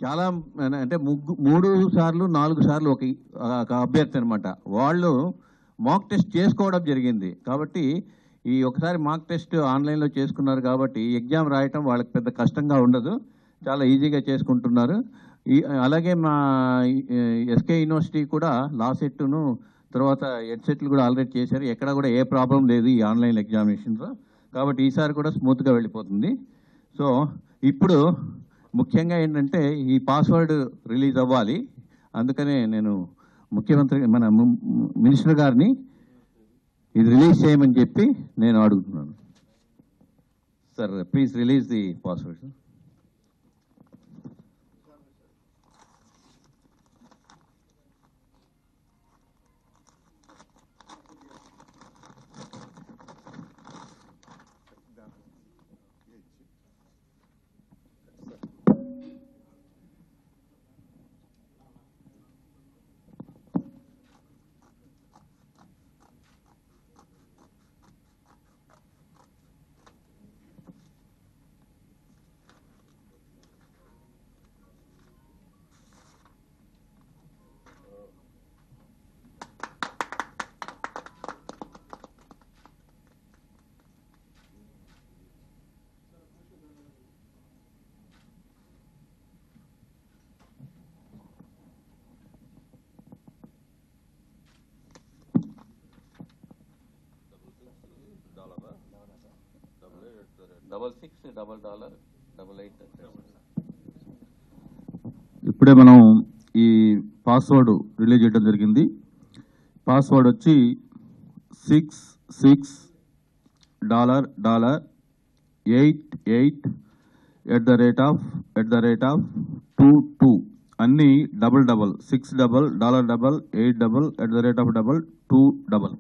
చాలా అంటే 3 సార్లు 4 సార్లు ఒక అభ్యర్థి అనమాట. వాళ్ళు మాక్ టెస్ట్ చేసుకోవడం జరిగింది. కాబట్టి ఈ ఒకసారి మాక్ టెస్ట్ ఆన్లైన్లో చేసుకున్నారు కాబట్టి ఎగ్జామ్ రాయటం వాళ్ళకి పెద్ద కష్టంగా ఉండదు, చాలా ఈజీగా చేసుకుంటున్నారు. అలాగే మా ఎస్కే యూనివర్సిటీ కూడా లా సెట్ను తర్వాత హెడ్సెట్లు కూడా ఆల్రెడీ చేశారు. ఎక్కడ కూడా ఏ ప్రాబ్లం లేదు ఈ ఆన్లైన్ ఎగ్జామినేషన్లో. కాబట్టి ఈసారి కూడా స్మూత్గా వెళ్ళిపోతుంది. సో ఇప్పుడు ముఖ్యంగా ఏంటంటే ఈ పాస్వర్డ్ రిలీజ్ అవ్వాలి. అందుకనే నేను ముఖ్యమంత్రి మన మినిస్టర్ గారిని ఇది రిలీజ్ చేయమని చెప్పి నేను అడుగుతున్నాను. Sir please release the password. ఇప్పుడే మనం ఈ పాస్వర్డ్ రిలీజ్ చేయడం జరిగింది. పాస్వర్డ్ వచ్చి $66688@22 అన్ని డబల్ 688@22.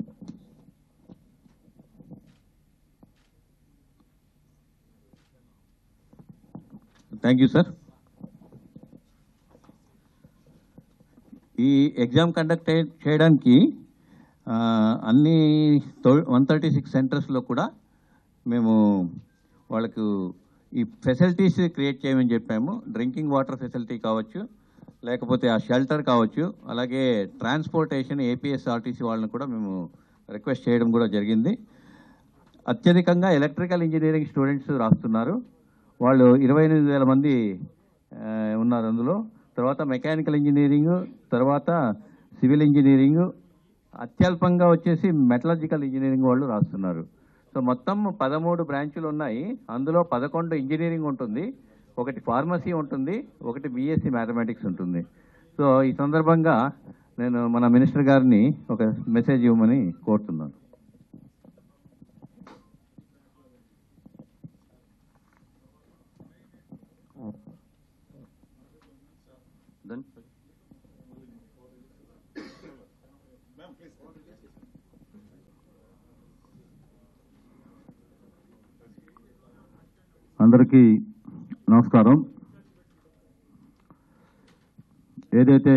Thank you sir. ఈ ఎగ్జామ్ కండక్ట్ చేయడానికి అన్ని 136 సెంటర్స్లో కూడా మేము వాళ్ళకు ఈ ఫెసిలిటీస్ క్రియేట్ చేయమని చెప్పాము. డ్రింకింగ్ వాటర్ ఫెసిలిటీ కావచ్చు, లేకపోతే ఆ షెల్టర్ కావచ్చు, అలాగే ట్రాన్స్పోర్టేషన్ ఏపీఎస్ఆర్టీసీ వాళ్ళని కూడా మేము రిక్వెస్ట్ చేయడం కూడా జరిగింది. అత్యధికంగా ఎలక్ట్రికల్ ఇంజనీరింగ్ స్టూడెంట్స్ రాస్తున్నారు. వాళ్ళు 28,000 మంది ఉన్నారు అందులో. తర్వాత మెకానికల్ ఇంజనీరింగ్, తర్వాత సివిల్ ఇంజనీరింగ్, అత్యల్పంగా వచ్చేసి మెటలర్జికల్ ఇంజనీరింగ్ వాళ్ళు రాస్తున్నారు. సో మొత్తం 13 బ్రాంచులు ఉన్నాయి. అందులో 11 ఇంజనీరింగ్ ఉంటుంది, ఒకటి ఫార్మసీ ఉంటుంది, ఒకటి బీఎస్సీ మ్యాథమెటిక్స్ ఉంటుంది. సో ఈ సందర్భంగా నేను మన మినిస్టర్ గారిని ఒక మెసేజ్ ఇవ్వమని కోరుతున్నాను. అందరికీ నమస్కారం. ఏదైతే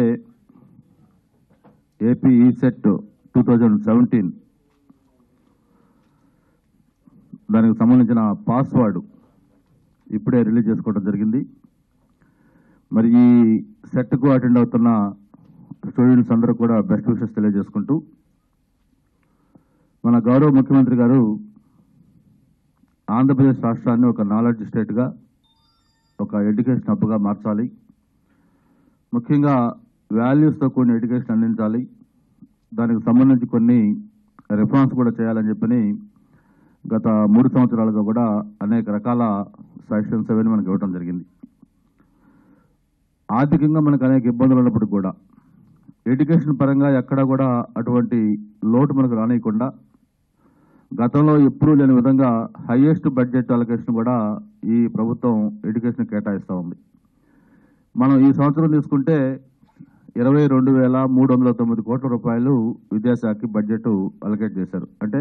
ఏపీ ఈసెట్ 2017 దానికి సంబంధించిన పాస్వర్డ్ ఇప్పుడే రిలీజ్ చేసుకోవడం జరిగింది. మరి ఈ సెట్కు అటెండ్ అవుతున్న స్టూడెంట్స్ అందరూ కూడా బెస్ట్ విషెస్ తెలియజేసుకుంటూ, మన గౌరవ ముఖ్యమంత్రి గారు ఆంధ్రప్రదేశ్ రాష్ట్రాన్ని ఒక నాలెడ్జ్ స్టేట్గా, ఒక ఎడ్యుకేషన్ హబ్గా మార్చాలి, ముఖ్యంగా వాల్యూస్తో కూడిన ఎడ్యుకేషన్ అందించాలి, దానికి సంబంధించి కొన్ని రిఫార్మ్స్ కూడా చేయాలని చెప్పని గత 3 సంవత్సరాలుగా కూడా అనేక రకాల సజెషన్స్ అవన్నీ మనకు ఇవ్వడం జరిగింది. ఆర్థికంగా మనకు అనేక ఇబ్బందులు ఉన్నప్పుడు కూడా ఎడ్యుకేషన్ పరంగా ఎక్కడా కూడా అటువంటి లోటు మనకు రానియకుండా గతంలో ఎప్పుడూ లేని విధంగా హైయెస్ట్ బడ్జెట్ అలొకేషన్ కూడా ఈ ప్రభుత్వం ఎడ్యుకేషన్ కేటాయిస్తూ ఉంది. మనం ఈ సంవత్సరం తీసుకుంటే 22,309 కోట్ల రూపాయలు విద్యాశాఖకి బడ్జెట్ అలొకేట్ చేశారు. అంటే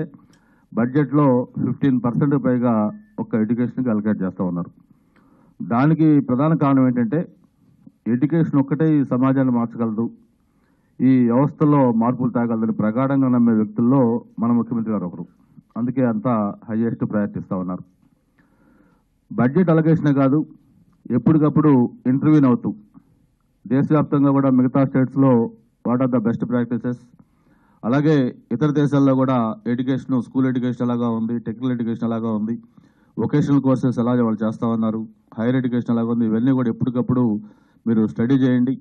బడ్జెట్లో 15% పైగా ఒక్క ఎడ్యుకేషన్కి అలొకేట్ చేస్తూ ఉన్నారు. దానికి ప్రధాన కారణం ఏంటంటే ఎడ్యుకేషన్ ఒక్కటే ఈ సమాజాన్ని మార్చగలదు, ఈ వ్యవస్థలో మార్పులు తేగలదని ప్రగాఢంగా నమ్మే వ్యక్తుల్లో మన ముఖ్యమంత్రి గారు ఒకరు. అందుకే అంతా హైయెస్ట్ ప్రయారిటీ ఇస్తూ ఉన్నారు. బడ్జెట్ అలొకేషనే కాదు, ఎప్పటికప్పుడు ఇంటర్వ్యూని అవుతూ దేశవ్యాప్తంగా కూడా మిగతా స్టేట్స్లో what are the best practices, అలాగే ఇతర దేశాల్లో కూడా ఎడ్యుకేషన్, స్కూల్ ఎడ్యుకేషన్ ఎలాగా ఉంది, టెక్నికల్ ఎడ్యుకేషన్ ఎలాగా ఉంది, వొకేషనల్ కోర్సెస్ ఎలా వాళ్ళు చేస్తూ ఉన్నారు, హైయర్ ఎడ్యుకేషన్ ఎలాగా ఉంది, ఇవన్నీ కూడా ఎప్పటికప్పుడు మీరు స్టడీ చేయండి.